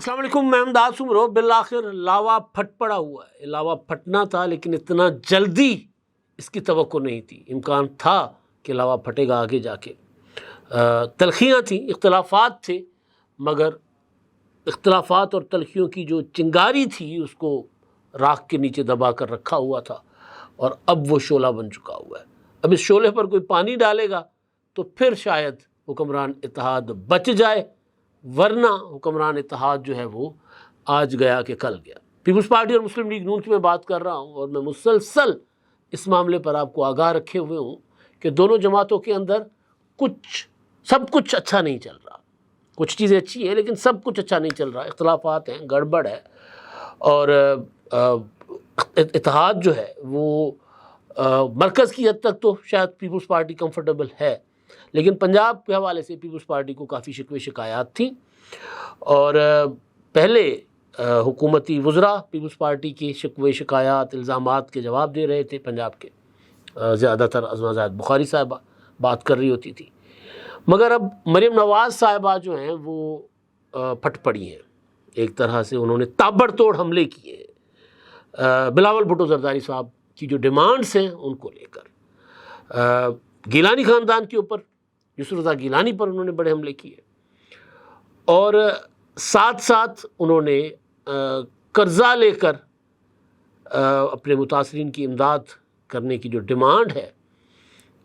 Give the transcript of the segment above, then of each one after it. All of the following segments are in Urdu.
السلام علیکم، میں امداد سمرو۔ بالآخر لاوا پھٹ پڑا ہوا ہے۔ لاوا پھٹنا تھا لیکن اتنا جلدی اس کی توقع نہیں تھی۔ امکان تھا کہ لاوا پھٹے گا آگے جا کے۔ تلخیاں تھیں، اختلافات تھے، مگر اختلافات اور تلخیوں کی جو چنگاری تھی اس کو راکھ کے نیچے دبا کر رکھا ہوا تھا، اور اب وہ شعلہ بن چکا ہوا ہے۔ اب اس شعلے پر کوئی پانی ڈالے گا تو پھر شاید حکمران اتحاد بچ جائے، ورنہ حکمران اتحاد جو ہے وہ آج گیا کہ کل گیا۔ پیپلز پارٹی اور مسلم لیگ نون کی میں بات کر رہا ہوں، اور میں مسلسل اس معاملے پر آپ کو آگاہ رکھے ہوئے ہوں کہ دونوں جماعتوں کے اندر سب کچھ اچھا نہیں چل رہا۔ کچھ چیزیں اچھی ہیں لیکن سب کچھ اچھا نہیں چل رہا، اختلافات ہیں، گڑبڑ ہے، اور اتحاد جو ہے وہ مرکز کی حد تک تو شاید پیپلز پارٹی کمفرٹیبل ہے، لیکن پنجاب کے حوالے سے پیپلز پارٹی کو کافی شکوے شکایات تھیں، اور پہلے حکومتی وزراء پیپلز پارٹی کی شکوے شکایات الزامات کے جواب دے رہے تھے۔ پنجاب کے زیادہ تر عظمہ زاہد بخاری صاحبہ بات کر رہی ہوتی تھی، مگر اب مریم نواز صاحبہ جو ہیں وہ پھٹ پڑی ہیں۔ ایک طرح سے انہوں نے تابڑ توڑ حملے کیے ہیں بلاول بھٹو زرداری صاحب کی جو ڈیمانڈز ہیں ان کو لے کر۔ گیلانی خاندان کے اوپر، یوسف رضا گیلانی پر انہوں نے بڑے حملے کیے، اور ساتھ ساتھ انہوں نے قرضہ لے کر اپنے متاثرین کی امداد کرنے کی جو ڈیمانڈ ہے،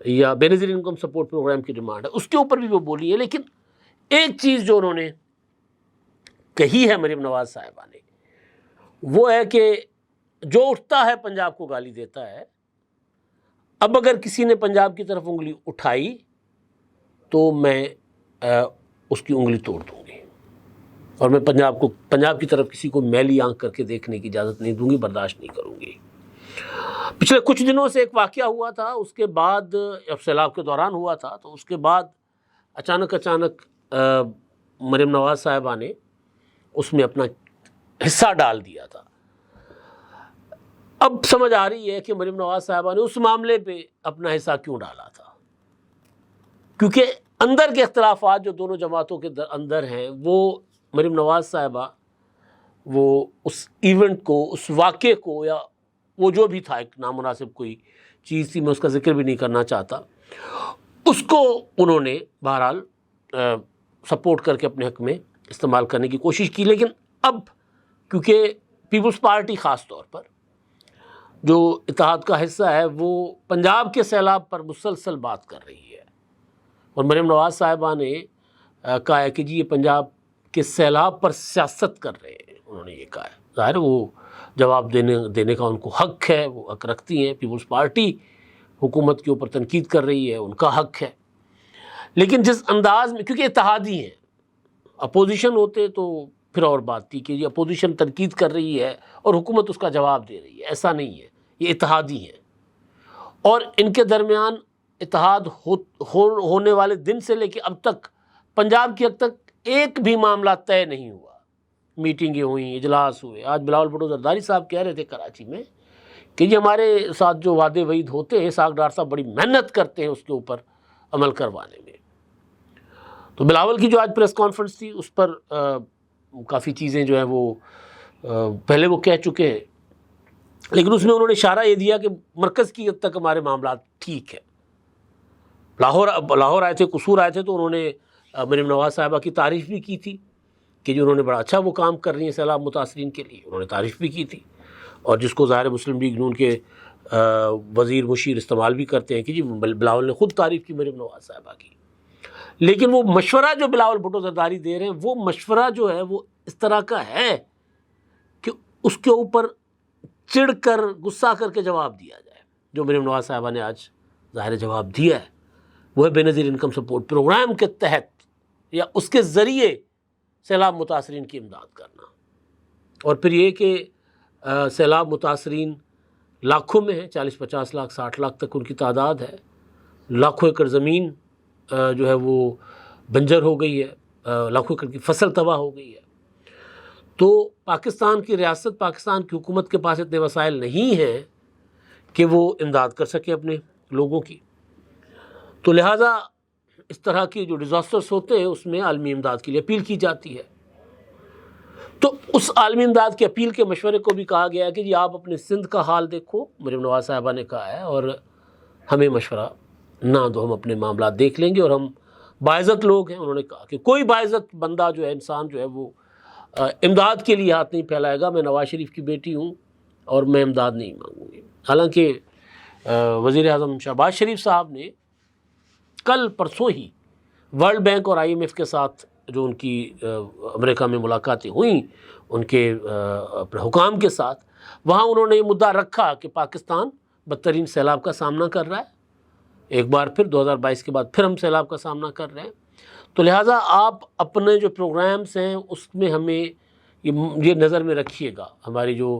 یا بے نظیر انکم سپورٹ پروگرام کی ڈیمانڈ ہے، اس کے اوپر بھی وہ بولی ہے۔ لیکن ایک چیز جو انہوں نے کہی ہے مریم نواز صاحبہ نے، وہ ہے کہ جو اٹھتا ہے پنجاب کو گالی دیتا ہے، اب اگر کسی نے پنجاب کی طرف انگلی اٹھائی تو میں اس کی انگلی توڑ دوں گی، اور میں پنجاب کی طرف کسی کو میلی آنکھ کر کے دیکھنے کی اجازت نہیں دوں گی، برداشت نہیں کروں گی۔ پچھلے کچھ دنوں سے ایک واقعہ ہوا تھا، اس کے بعد اب سیلاب کے دوران ہوا تھا، تو اس کے بعد اچانک مریم نواز صاحبہ نے اس میں اپنا حصہ ڈال دیا تھا۔ اب سمجھ آ رہی ہے کہ مریم نواز صاحبہ نے اس معاملے پہ اپنا حصہ کیوں ڈالا تھا، کیونکہ اندر کے اختلافات جو دونوں جماعتوں کے اندر ہیں، وہ مریم نواز صاحبہ وہ اس ایونٹ کو، اس واقعے کو، یا وہ جو بھی تھا، ایک نامناسب کوئی چیز تھی، میں اس کا ذکر بھی نہیں کرنا چاہتا، اس کو انہوں نے بہرحال سپورٹ کر کے اپنے حق میں استعمال کرنے کی کوشش کی۔ لیکن اب کیونکہ پیپلز پارٹی خاص طور پر جو اتحاد کا حصہ ہے، وہ پنجاب کے سیلاب پر مسلسل بات کر رہی ہے، اور مریم نواز صاحبہ نے کہا ہے کہ جی یہ پنجاب کے سیلاب پر سیاست کر رہے ہیں، انہوں نے یہ کہا ہے۔ ظاہر ہے وہ جواب دینے کا ان کو حق ہے، وہ حق رکھتی ہیں۔ پیپلز پارٹی حکومت کے اوپر تنقید کر رہی ہے، ان کا حق ہے، لیکن جس انداز میں، کیونکہ اتحادی ہیں، اپوزیشن ہوتے تو پھر اور بات تھی کہ یہ اپوزیشن تنقید کر رہی ہے اور حکومت اس کا جواب دے رہی ہے، ایسا نہیں ہے، یہ اتحادی ہیں، اور ان کے درمیان اتحاد ہونے والے دن سے لے کے اب تک پنجاب کی حد تک ایک بھی معاملہ طے نہیں ہوا۔ میٹنگیں ہوئیں، اجلاس ہوئے۔ آج بلاول بھٹو زرداری صاحب کہہ رہے تھے کراچی میں کہ یہ ہمارے ساتھ جو وعدے وعید ہوتے ہیں، اسحاق ڈار صاحب بڑی محنت کرتے ہیں اس کے اوپر عمل کروانے میں۔ تو بلاول کی جو آج پریس کانفرنس تھی، اس پر کافی چیزیں جو ہیں وہ پہلے وہ کہہ چکے ہیں، لیکن اس میں انہوں نے اشارہ یہ دیا کہ مرکز کی حد تک ہمارے معاملات ٹھیک ہے۔ لاہور آئے تھے، قصور آئے تھے، تو انہوں نے مریم نواز صاحبہ کی تعریف بھی کی تھی کہ جو انہوں نے بڑا اچھا وہ کام کر رہی ہیں سیلاب متاثرین کے لیے، انہوں نے تعریف بھی کی تھی، اور جس کو ظاہر مسلم لیگ نون کے وزیر مشیر استعمال بھی کرتے ہیں کہ جی بلاول نے خود تعریف کی مریم نواز صاحبہ کی۔ لیکن وہ مشورہ جو بلاول بھٹو زرداری دے رہے ہیں، وہ مشورہ جو ہے وہ اس طرح کا ہے کہ اس کے اوپر چڑھ کر، غصہ کر کے جواب دیا جائے۔ جو مریم نواز صاحبہ نے آج ظاہر جواب دیا ہے وہ ہے بے نظیر انکم سپورٹ پروگرام کے تحت یا اس کے ذریعے سیلاب متاثرین کی امداد کرنا، اور پھر یہ کہ سیلاب متاثرین لاکھوں میں ہیں، 40-50 لاکھ 60 لاکھ تک ان کی تعداد ہے، لاکھوں ایکڑ زمین جو ہے وہ بنجر ہو گئی ہے، لاکھوں ایکڑ کی فصل تباہ ہو گئی ہے۔ تو پاکستان کی ریاست، پاکستان کی حکومت کے پاس اتنے وسائل نہیں ہیں کہ وہ امداد کر سکے اپنے لوگوں کی، تو لہٰذا اس طرح کی جو ڈیزاسٹرز ہوتے ہیں اس میں عالمی امداد کے لیے اپیل کی جاتی ہے۔ تو اس عالمی امداد کی اپیل کے مشورے کو بھی کہا گیا کہ جی آپ اپنے سندھ کا حال دیکھو، مریم نواز صاحبہ نے کہا ہے، اور ہمیں مشورہ نہ دو، ہم اپنے معاملات دیکھ لیں گے، اور ہم باعزت لوگ ہیں۔ انہوں نے کہا کہ کوئی باعزت بندہ جو ہے، انسان جو ہے، وہ امداد کے لیے ہاتھ نہیں پھیلائے گا۔ میں نواز شریف کی بیٹی ہوں اور میں امداد نہیں مانگوں گی۔ حالانکہ وزیر اعظم شہباز شریف صاحب نے کل پرسوں ہی ورلڈ بینک اور IMF کے ساتھ جو ان کی امریکہ میں ملاقاتیں ہوئیں ان کے اپنے حکام کے ساتھ، وہاں انہوں نے یہ مدعا رکھا کہ پاکستان بدترین سیلاب کا سامنا کر رہا ہے، ایک بار پھر 2022 کے بعد پھر ہم سیلاب کا سامنا کر رہے ہیں، تو لہٰذا آپ اپنے جو پروگرامز ہیں اس میں ہمیں یہ نظر میں رکھیے گا، ہماری جو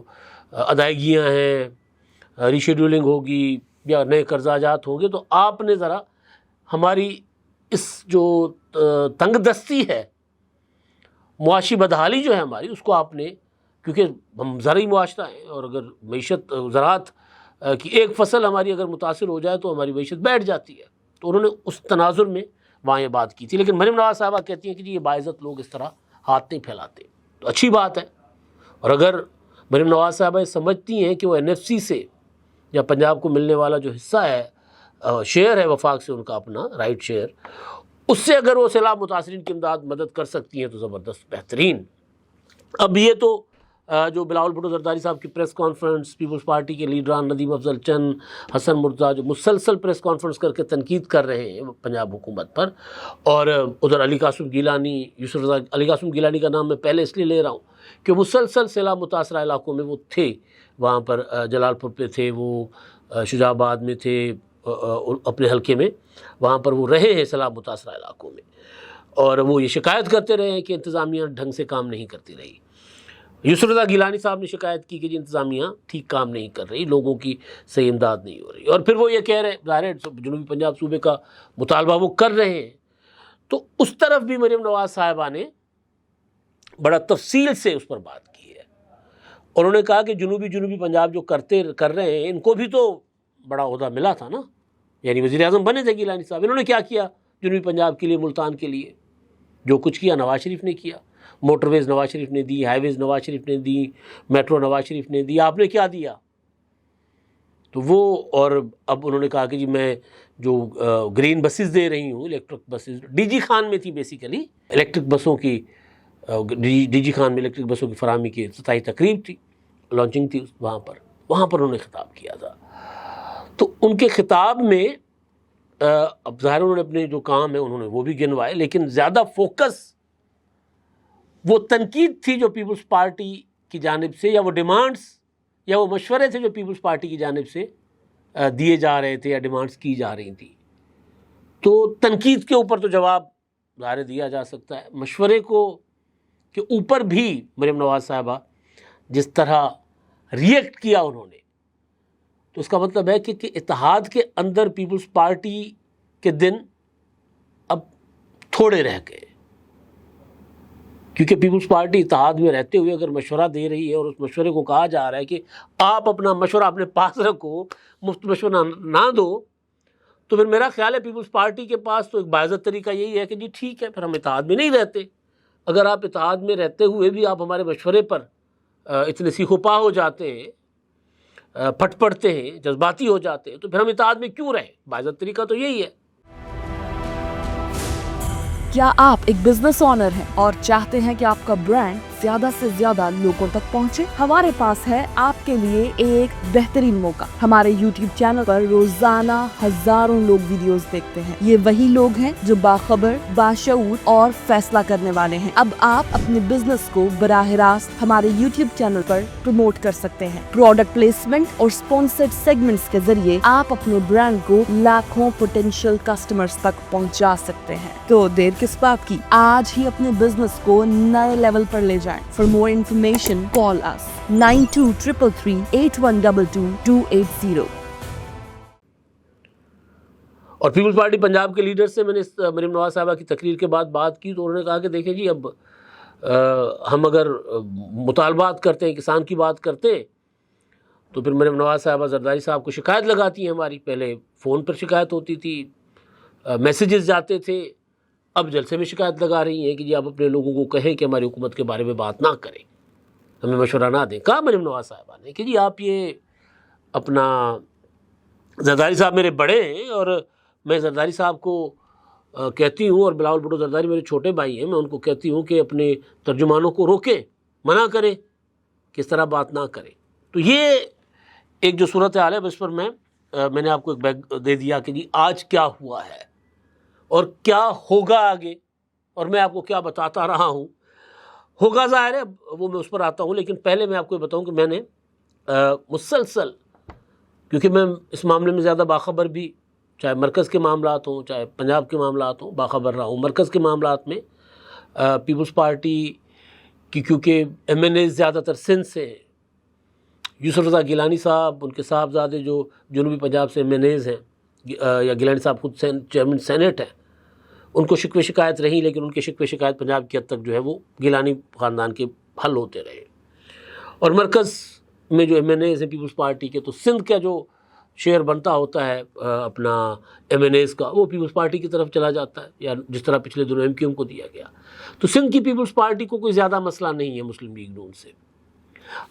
ادائیگیاں ہیں، ریشیڈولنگ ہوگی یا نئے قرضہ جات ہوں گے، تو آپ نے ذرا ہماری اس جو تنگ دستی ہے، معاشی بدحالی جو ہے ہماری، اس کو آپ نے، کیونکہ ہم زرعی معاشرہ ہیں، اور اگر معیشت زراعت کی ایک فصل ہماری اگر متاثر ہو جائے تو ہماری معیشت بیٹھ جاتی ہے، تو انہوں نے اس تناظر میں وہاں یہ بات کی تھی۔ لیکن مریم نواز صاحبہ کہتی ہیں کہ جی یہ باعزت لوگ اس طرح ہاتھ نہیں پھیلاتے، تو اچھی بات ہے۔ اور اگر مریم نواز صاحبہ یہ سمجھتی ہیں کہ وہ NFC سے یا پنجاب کو ملنے والا جو حصہ ہے، شیئر ہے وفاق سے ان کا اپنا رائٹ شیئر، اس سے اگر وہ سیلاب متاثرین کی امداد مدد کر سکتی ہیں تو زبردست، بہترین۔ اب یہ تو جو بلاول بھٹو زرداری صاحب کی پریس کانفرنس، پیپلز پارٹی کے لیڈران ندیم افضل چند، حسن مرتضیٰ جو مسلسل پریس کانفرنس کر کے تنقید کر رہے ہیں پنجاب حکومت پر، اور ادھر علی قاسم گیلانی، یوسف رضا، علی قاسم گیلانی کا نام میں پہلے اس لیے لے رہا ہوں کہ مسلسل سیلاب متاثرہ علاقوں میں وہ تھے، وہاں پر جلال پور پہ تھے، وہ شجاع آباد میں تھے اپنے حلقے میں، وہاں پر وہ رہے ہیں سیلاب متاثرہ علاقوں میں، اور وہ یہ شکایت کرتے رہے ہیں کہ انتظامیہ ڈھنگ سے کام نہیں کرتی رہی۔ یوسف رضا گیلانی صاحب نے شکایت کی کہ جی انتظامیہ ٹھیک کام نہیں کر رہی، لوگوں کی صحیح امداد نہیں ہو رہی، اور پھر وہ یہ کہہ رہے ہیں، ظاہر ہے جنوبی پنجاب صوبے کا مطالبہ وہ کر رہے ہیں، تو اس طرف بھی مریم نواز صاحبہ نے بڑا تفصیل سے اس پر بات کی ہے۔ انہوں نے کہا کہ جنوبی پنجاب جو کر رہے ہیں، ان کو بھی تو بڑا عہدہ ملا تھا نا، یعنی وزیر اعظم بنے تھے گیلانی صاحب، انہوں نے کیا کیا جنوبی پنجاب کے لیے، ملتان کے لیے؟ جو کچھ کیا نواز شریف نے کیا، موٹر ویز نواز شریف نے دی، ہائی ویز نواز شریف نے دی، میٹرو نواز شریف نے دی، آپ نے کیا دیا؟ تو وہ، اور اب انہوں نے کہا کہ جی میں جو گرین بسز دے رہی ہوں، الیکٹرک بسز، DG خان میں تھی بیسیکلی، الیکٹرک بسوں کی، DG خان میں الیکٹرک بسوں کی فراہمی کی افتتاحی تقریب تھی، لانچنگ تھی وہاں پر انہوں نے خطاب کیا تھا۔ تو ان کے خطاب میں اب ظاہر انہوں نے اپنے جو کام ہے انہوں نے وہ بھی گنوائے، لیکن زیادہ فوکس وہ تنقید تھی جو پیپلز پارٹی کی جانب سے، یا وہ ڈیمانڈز یا وہ مشورے تھے جو پیپلز پارٹی کی جانب سے دیے جا رہے تھے یا ڈیمانڈز کی جا رہی تھیں۔ تو تنقید کے اوپر تو جواب ظاہر دیا جا سکتا ہے، مشورے کو کے اوپر بھی مریم نواز صاحبہ جس طرح ریئیکٹ کیا انہوں نے، تو اس کا مطلب ہے کہ اتحاد کے اندر پیپلز پارٹی کے دن اب تھوڑے رہ گئے، کیونکہ پیپلز پارٹی اتحاد میں رہتے ہوئے اگر مشورہ دے رہی ہے اور اس مشورے کو کہا جا رہا ہے کہ آپ اپنا مشورہ اپنے پاس رکھو، مفت مشورہ نہ دو، تو پھر میرا خیال ہے پیپلز پارٹی کے پاس تو ایک باعزت طریقہ یہی ہے کہ جی ٹھیک ہے، پھر ہم اتحاد میں نہیں رہتے۔ اگر آپ اتحاد میں رہتے ہوئے بھی آپ ہمارے مشورے پر اتنے سیخ و پا ہو جاتے ہیں، پھٹ پڑتے ہیں، جذباتی ہو جاتے ہیں، تو پھر ہم اتحاد میں کیوں رہیں؟ باعزت طریقہ تو یہی ہے۔ کیا آپ ایک بزنس اونر ہیں اور چاہتے ہیں کہ آپ کا برانڈ زیادہ سے زیادہ لوگوں تک پہنچے؟ ہمارے پاس ہے آپ کے لیے ایک بہترین موقع۔ ہمارے YouTube چینل پر روزانہ ہزاروں لوگ ویڈیوز دیکھتے ہیں۔ یہ وہی لوگ ہیں جو باخبر، باشعور اور فیصلہ کرنے والے ہیں۔ اب آپ اپنے بزنس کو براہ راست ہمارے YouTube چینل پر پروموٹ کر سکتے ہیں۔ پروڈکٹ پلیسمنٹ اور اسپانسرڈ سیگمنٹس کے ذریعے آپ اپنے برانڈ کو لاکھوں پوٹینشیل کسٹمرز تک پہنچا سکتے ہیں۔ تو دیر کس بات کی؟ آج ہی اپنے بزنس کو نئے لیول پر لے جائیں۔ For more information, call us 923338122280۔ اور پیپلز پارٹی پنجاب کے لیڈر سے میں نے مریم نواز صاحبہ کی تقریر کے بعد بات کی، تو انہوں نے کہا کہ دیکھیں جی اب ہم اگر مطالبات کرتے ہیں، کسان کی بات کرتے ہیں، تو پھر مریم نواز صاحبہ زرداری صاحب کو شکایت لگاتی ہیں ہماری۔ پہلے فون پر شکایت ہوتی تھی، میسیجز جاتے تھے، اب جلسے میں شکایت لگا رہی ہیں کہ جی آپ اپنے لوگوں کو کہیں کہ ہماری حکومت کے بارے میں بات نہ کریں، ہمیں مشورہ نہ دیں. کہا مریم نواز صاحبہ نے کہ جی آپ یہ اپنا زرداری صاحب میرے بڑے ہیں اور میں زرداری صاحب کو کہتی ہوں، اور بلاول بھٹو زرداری میرے چھوٹے بھائی ہیں، میں ان کو کہتی ہوں کہ اپنے ترجمانوں کو روکیں، منع کریں کہ اس طرح بات نہ کریں. تو یہ ایک جو صورتحال ہے اس پر میں نے آپ کو ایک بیگ دے دیا کہ جی آج کیا ہوا ہے اور کیا ہوگا آگے، اور میں آپ کو کیا بتاتا رہا ہوں. ہوگا ظاہر ہے وہ میں اس پر آتا ہوں، لیکن پہلے میں آپ کو یہ بتاؤں کہ میں نے مسلسل، کیونکہ میں اس معاملے میں زیادہ باخبر بھی، چاہے مرکز کے معاملات ہوں چاہے پنجاب کے معاملات ہوں، باخبر رہا ہوں. مرکز کے معاملات میں پیپلز پارٹی کی کیونکہ ایم این اے زیادہ تر سندھ سے ہیں، یوسف رضا گیلانی صاحب، ان کے صاحبزادے جو جنوبی پنجاب سے ایم این ایز ہیں، یا گیلانی صاحب خود چیئرمین سینیٹ ہیں، ان کو شکوے شکایت رہی، لیکن ان کے شکوے شکایت پنجاب کی حد تک جو ہے وہ گیلانی خاندان کے حل ہوتے رہے. اور مرکز میں جو ایم این ایز ہیں پیپلز پارٹی کے، تو سندھ کا جو شیئر بنتا ہوتا ہے اپنا ایم این ایز کا، وہ پیپلز پارٹی کی طرف چلا جاتا ہے، یا جس طرح پچھلے دنوں ایم کیو ایم کو دیا گیا. تو سندھ کی پیپلز پارٹی کو کوئی زیادہ مسئلہ نہیں ہے مسلم لیگ نون سے.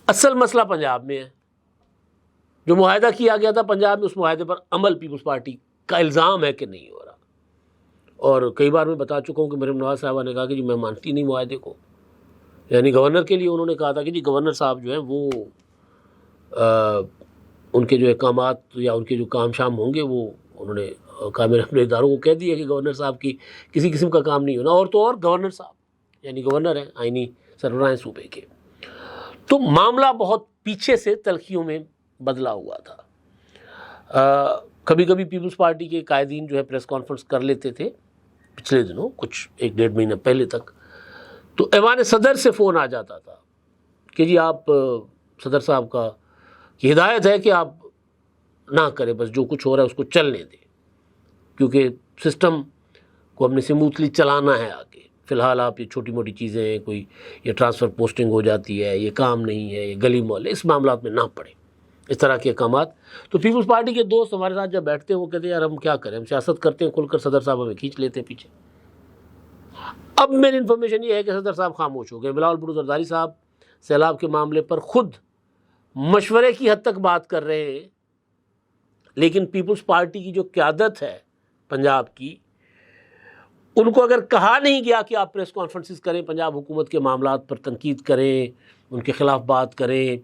اصل مسئلہ پنجاب میں ہے. جو معاہدہ کیا گیا تھا پنجاب میں، اس معاہدے پر عمل پیپلز پارٹی کا الزام ہے کہ نہیں ہو رہا. اور کئی بار میں بتا چکا ہوں کہ مریم نواز صاحبہ نے کہا کہ جی میں مانتی نہیں معاہدے کو. یعنی گورنر کے لیے انہوں نے کہا تھا کہ جی گورنر صاحب جو ہیں وہ ان کے جو احکامات یا ان کے جو کام شام ہوں گے وہ انہوں نے کہا، میں نے اپنے اداروں کو کہہ دیا کہ گورنر صاحب کی کسی قسم کا کام نہیں ہونا. اور تو اور گورنر صاحب یعنی گورنر ہیں، آئینی سربراہ ہیں صوبے کے. تو معاملہ بہت پیچھے سے تلخیوں میں بدلا ہوا تھا. کبھی کبھی پیپلز پارٹی کے قائدین جو ہے پریس کانفرنس کر لیتے تھے پچھلے دنوں، کچھ 1-1.5 مہینہ پہلے تک، تو ایوان صدر سے فون آ جاتا تھا کہ جی آپ صدر صاحب کا کی ہدایت ہے کہ آپ نہ کریں، بس جو کچھ ہو رہا ہے اس کو چلنے دیں، کیونکہ سسٹم کو ہم نے سموتھلی چلانا ہے آگے. فی الحال آپ یہ چھوٹی موٹی چیزیں ہیں، کوئی یہ ٹرانسفر پوسٹنگ ہو جاتی ہے، یہ کام نہیں ہے، یہ گلی محلے، اس معاملات میں نہ پڑیں اس طرح کے احکامات. تو پیپلز پارٹی کے دوست ہمارے ساتھ جب بیٹھتے ہیں وہ کہتے ہیں یار ہم کیا کریں، ہم سیاست کرتے ہیں کھل کر، صدر صاحب ہمیں کھینچ لیتے ہیں پیچھے. اب میری انفارمیشن یہ ہے کہ صدر صاحب خاموش ہو گئے. بلاول بھٹو زرداری صاحب سیلاب کے معاملے پر خود مشورے کی حد تک بات کر رہے ہیں، لیکن پیپلز پارٹی کی جو قیادت ہے پنجاب کی، ان کو اگر کہا نہیں گیا کہ آپ پریس کانفرنسز کریں، پنجاب حکومت کے معاملات پر تنقید کریں، ان کے خلاف بات کریں،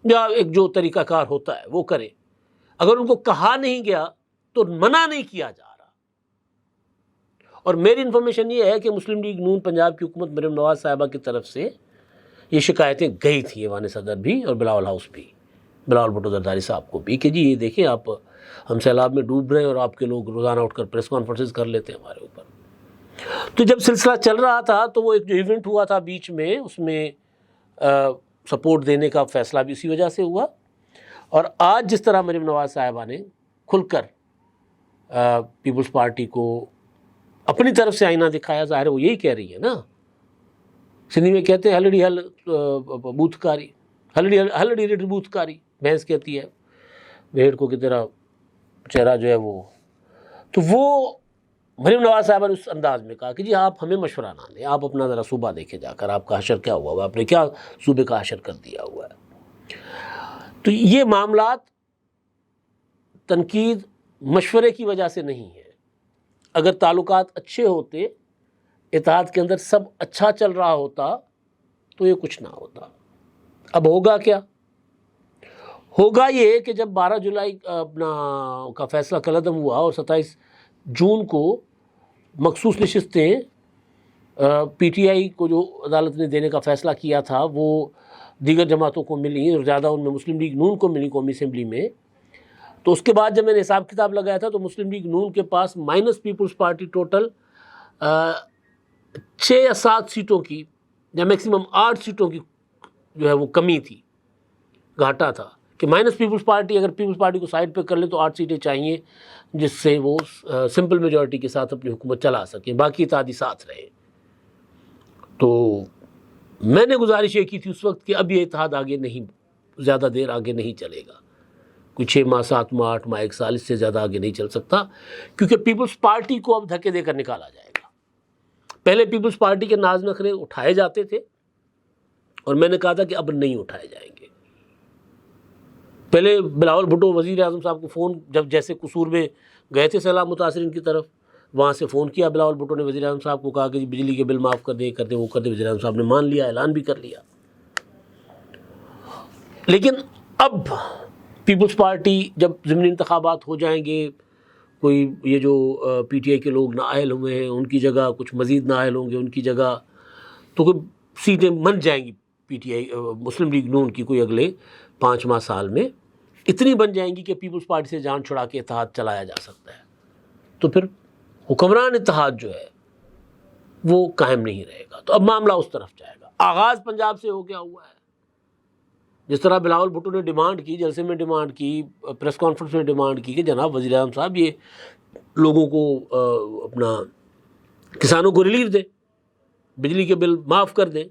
یا ایک جو طریقہ کار ہوتا ہے وہ کریں، اگر ان کو کہا نہیں گیا تو منع نہیں کیا جا رہا. اور میری انفارمیشن یہ ہے کہ مسلم لیگ نون پنجاب کی حکومت مریم نواز صاحبہ کی طرف سے یہ شکایتیں گئی تھیں، ایوان صدر بھی اور بلاول ہاؤس بھی، بلاول بھٹو زرداری صاحب کو بھی، کہ جی یہ دیکھیں آپ ہم سیلاب میں ڈوب رہے ہیں اور آپ کے لوگ روزانہ اٹھ کر پریس کانفرنسز کر لیتے ہیں ہمارے اوپر. تو جب سلسلہ چل رہا تھا تو وہ ایک جو ایونٹ ہوا تھا بیچ میں، اس میں سپورٹ دینے کا فیصلہ بھی اسی وجہ سے ہوا. اور آج جس طرح مریم نواز صاحبہ نے کھل کر پیپلز پارٹی کو اپنی طرف سے آئینہ دکھایا، ظاہر ہے وہ یہی کہہ رہی ہے نا، سندھی میں کہتے ہیں ہلڑی ہل بوتھ کاری، ہلڑی ریڈ بوتھ کاری، بھینس کہتی ہے بھیڑ کو کہ تیرا چہرہ جو ہے وہ. تو وہ مریم نواز صاحبہ نے اس انداز میں کہا کہ جی آپ ہمیں مشورہ نہ دیں، آپ اپنا ذرا صوبہ دیکھے جا کر، آپ کا حشر کیا ہوا ہوا، آپ نے کیا صوبے کا حشر کر دیا ہوا ہے. تو یہ معاملات تنقید مشورے کی وجہ سے نہیں ہے. اگر تعلقات اچھے ہوتے، اتحاد کے اندر سب اچھا چل رہا ہوتا تو یہ کچھ نہ ہوتا. اب ہوگا کیا؟ ہوگا یہ کہ جب 12 جولائی اپنا کا فیصلہ کالعدم ہوا اور 27 جون کو مخصوص نشستیں پی ٹی آئی کو جو عدالت نے دینے کا فیصلہ کیا تھا وہ دیگر جماعتوں کو ملی، اور زیادہ ان میں مسلم لیگ نون کو ملی قومی اسمبلی میں. تو اس کے بعد جب میں نے حساب کتاب لگایا تھا تو مسلم لیگ نون کے پاس مائنس پیپلز پارٹی ٹوٹل 6 یا 7 سیٹوں کی، یا میکسیمم 8 سیٹوں کی جو ہے وہ کمی تھی، گھاٹا تھا کہ مائنس پیپلز پارٹی، اگر پیپلز پارٹی کو سائڈ پہ کر لے تو 8 سیٹیں چاہیے جس سے وہ سمپل میجورٹی کے ساتھ اپنی حکومت چلا سکیں، باقی اتحادی ساتھ رہے. تو میں نے گزارش یہ کی تھی اس وقت کہ اب یہ اتحاد آگے نہیں، زیادہ دیر آگے نہیں چلے گا، کوئی 6 ماہ 7 ماہ 8 ماہ 1 سال، اس سے زیادہ آگے نہیں چل سکتا، کیونکہ پیپلز پارٹی کو اب دھکے دے کر نکالا جائے گا. پہلے پیپلز پارٹی کے ناز نخرے اٹھائے جاتے تھے اور میں نے کہا تھا کہ اب نہیں اٹھائے جائیں گے. پہلے بلاول بھٹو وزیر اعظم صاحب کو فون جب جیسے قصور میں گئے تھے سیلاب متاثرین کی طرف, وہاں سے فون کیا بلاول بھٹو نے وزیر اعظم صاحب کو, کہا کہ جی بجلی کے بل معاف کر دیں, کر دیں, وہ کر دیں. وزیر اعظم صاحب نے مان لیا, اعلان بھی کر لیا. لیکن اب پیپلز پارٹی جب ضمنی انتخابات ہو جائیں گے, کوئی یہ جو پی ٹی آئی کے لوگ نااہل ہوئے ہیں ان کی جگہ کچھ مزید نااہل ہوں گے ان کی جگہ, تو کوئی سیٹیں بن جائیں گی P T I Muslim league نون کی کوئی اگلے 5 ماہ سال میں اتنی بن جائیں گی کہ پیپلز پارٹی سے جان چھڑا کے اتحاد چلایا جا سکتا ہے. تو پھر حکمران اتحاد جو ہے وہ قائم نہیں رہے گا. تو اب معاملہ اس طرف جائے گا. آغاز پنجاب سے ہو گیا ہوا ہے. جس طرح بلاول بھٹو نے ڈیمانڈ کی, جلسے میں ڈیمانڈ کی, پریس کانفرنس میں ڈیمانڈ کی کہ جناب وزیر اعظم صاحب یہ لوگوں کو اپنا کسانوں کو ریلیف دیں, بجلی کے بل معاف کر دیں,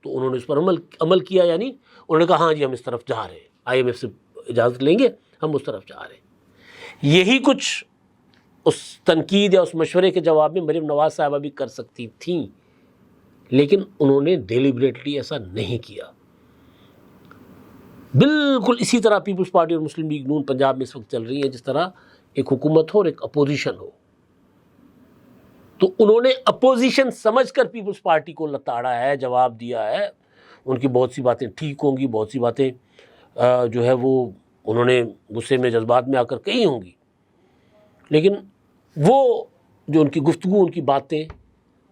تو انہوں نے اس پر عمل کیا. یعنی انہوں نے کہا ہاں جی ہم اس طرف جا رہے ہیں, آئی ایم ایف سے اجازت لیں گے, ہم اس طرف جا رہے ہیں. یہی کچھ اس تنقید یا اس مشورے کے جواب میں مریم نواز صاحبہ بھی کر سکتی تھیں, لیکن انہوں نے ڈیلیبریٹلی ایسا نہیں کیا. بالکل اسی طرح پیپلز پارٹی اور مسلم لیگ نون پنجاب میں اس وقت چل رہی ہے جس طرح ایک حکومت ہو اور ایک اپوزیشن ہو. تو انہوں نے اپوزیشن سمجھ کر پیپلز پارٹی کو لتاڑا ہے, جواب دیا ہے. ان کی بہت سی باتیں ٹھیک ہوں گی, بہت سی باتیں جو ہے وہ انہوں نے غصے میں جذبات میں آ کر کہی ہوں گی, لیکن وہ جو ان کی گفتگو, ان کی باتیں,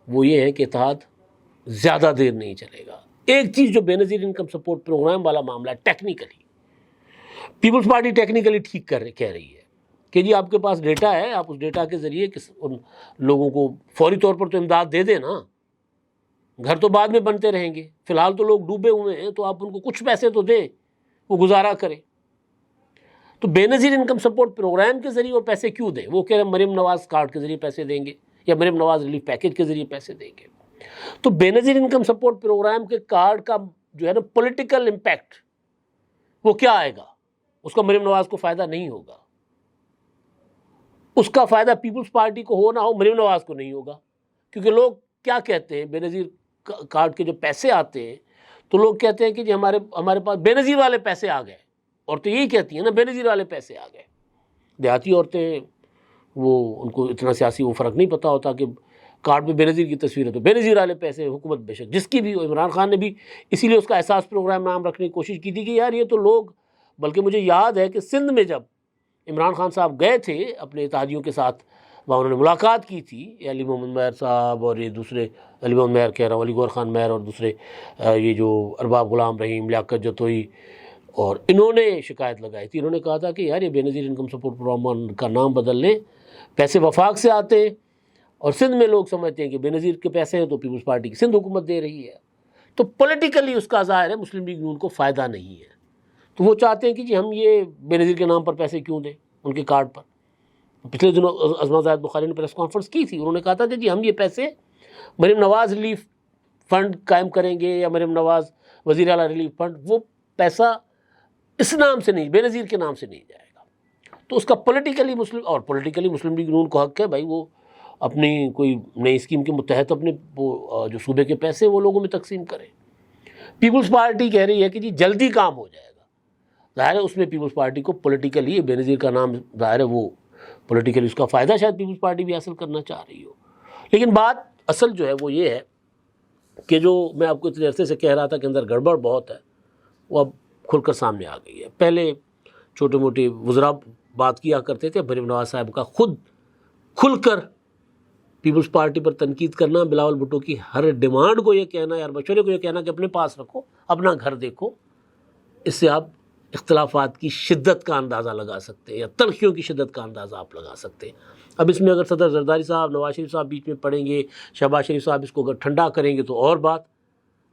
وہ یہ ہے کہ اتحاد زیادہ دیر نہیں چلے گا. ایک چیز جو بے نظیر انکم سپورٹ پروگرام والا معاملہ ہے, ٹیکنیکلی پیپلز پارٹی ٹیکنیکلی ٹھیک کہہ رہی ہے کہ جی آپ کے پاس ڈیٹا ہے, آپ اس ڈیٹا کے ذریعے ان لوگوں کو فوری طور پر تو امداد دے دیں نا, گھر تو بعد میں بنتے رہیں گے, فی الحال تو لوگ ڈوبے ہوئے ہیں, تو آپ ان کو کچھ پیسے تو دیں, وہ گزارا کریں. تو بے نظیر انکم سپورٹ پروگرام کے ذریعے وہ پیسے کیوں دیں؟ وہ کہہ رہے ہیں مریم نواز کارڈ کے ذریعے پیسے دیں گے یا مریم نواز ریلیف پیکیج کے ذریعے پیسے دیں گے. تو بے نظیر انکم سپورٹ پروگرام کے کارڈ کا جو ہے نا پولیٹیکل امپیکٹ وہ کیا آئے گا؟ اس کا مریم نواز کو فائدہ نہیں ہوگا. اس کا فائدہ پیپلز پارٹی کو ہو نہ ہو, مریم نواز کو نہیں ہوگا. کیونکہ لوگ کیا کہتے ہیں, بے نظیر کارڈ کے جو پیسے آتے ہیں تو لوگ کہتے ہیں کہ جی ہمارے پاس بے نظیر والے پیسے آ گئے. عورتیں یہی کہتی ہیں نا, بے نظیر والے پیسے آ گئے. دیہاتی عورتیں وہ ان کو اتنا سیاسی وہ فرق نہیں پتہ ہوتا کہ کارڈ میں بے نظیر کی تصویر ہے تو بے نظیر والے پیسے. حکومت بے شک جس کی بھی, عمران خان نے بھی اسی لیے اس کا احساس پروگرام نام رکھنے کی کوشش کی تھی کہ یار یہ تو لوگ, بلکہ مجھے یاد ہے کہ سندھ میں جب عمران خان صاحب گئے تھے اپنے اتحادیوں کے ساتھ, وہاں انہوں نے ملاقات کی تھی علی محمد مہر صاحب اور یہ دوسرے, علی محمد مہر کہہ رہا ہوں, علی گور خان مہر اور دوسرے یہ جو ارباب غلام رحیم, لیاقت جتوئی, اور انہوں نے شکایت لگائی تھی. انہوں نے کہا تھا کہ یار یہ بے نظیر انکم سپورٹ پروگرام کا نام بدل لیں, پیسے وفاق سے آتے ہیں اور سندھ میں لوگ سمجھتے ہیں کہ بے نظیر کے پیسے ہیں تو پیپلز پارٹی کی سندھ حکومت دے رہی ہے. تو پولیٹیکلی اس کا ظاہر ہے مسلم لیگ نون کو فائدہ نہیں ہے. تو وہ چاہتے ہیں کہ جی ہم یہ بے نظیر کے نام پر پیسے کیوں دیں ان کے کارڈ پر. پچھلے دنوں عظمہ زاہد بخاری نے پریس کانفرنس کی تھی, انہوں نے کہا تھا کہ جی ہم یہ پیسے مریم نواز ریلیف فنڈ قائم کریں گے یا مریم نواز وزیر اعلیٰ ریلیف فنڈ, وہ پیسہ اس نام سے نہیں, بے نظیر کے نام سے نہیں جائے گا. تو اس کا پولیٹیکلی مسلم لیگ نون کو حق ہے بھائی وہ اپنی کوئی نئی اسکیم کے متحد اپنے وہ جو صوبے کے پیسے وہ لوگوں میں تقسیم کریں. پیپلز پارٹی کہہ رہی ہے کہ جی جلدی کام ہو جائے گا. ظاہر ہے اس میں پیپلز پارٹی کو پولیٹیکلی, بے نظیر کا نام ظاہر ہے وہ پولیٹیکلی اس کا فائدہ شاید پیپلز پارٹی بھی حاصل کرنا چاہ رہی ہو. لیکن بات اصل جو ہے وہ یہ ہے کہ جو میں آپ کو اتنے عرصے سے کہہ رہا تھا کہ اندر گڑبڑ بہت ہے, وہ اب کھل کر سامنے آ گئی ہے. پہلے چھوٹے موٹے وزراء بات کیا کرتے تھے, مریم نواز صاحب کا خود کھل کر پیپلز پارٹی پر تنقید کرنا, بلاول بھٹو کی ہر ڈیمانڈ کو یہ کہنا, یار مشورے کو یہ کہنا کہ اپنے پاس رکھو, اپنا گھر دیکھو. اس سے آپ اختلافات کی شدت کا اندازہ لگا سکتے ہیں یا تلخیوں کی شدت کا اندازہ آپ لگا سکتے ہیں. اب اس میں اگر صدر زرداری صاحب, نواز شریف صاحب بیچ میں پڑیں گے, شہباز شریف صاحب اس کو اگر ٹھنڈا کریں گے تو اور بات.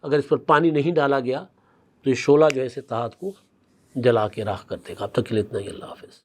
اگر اس پر پانی نہیں ڈالا گیا تو یہ شعلہ جو ہے اس اتحاد کو جلا کے راکھ کر دے گا. اب تک کے لیے اتنا ہی. اللہ حافظ.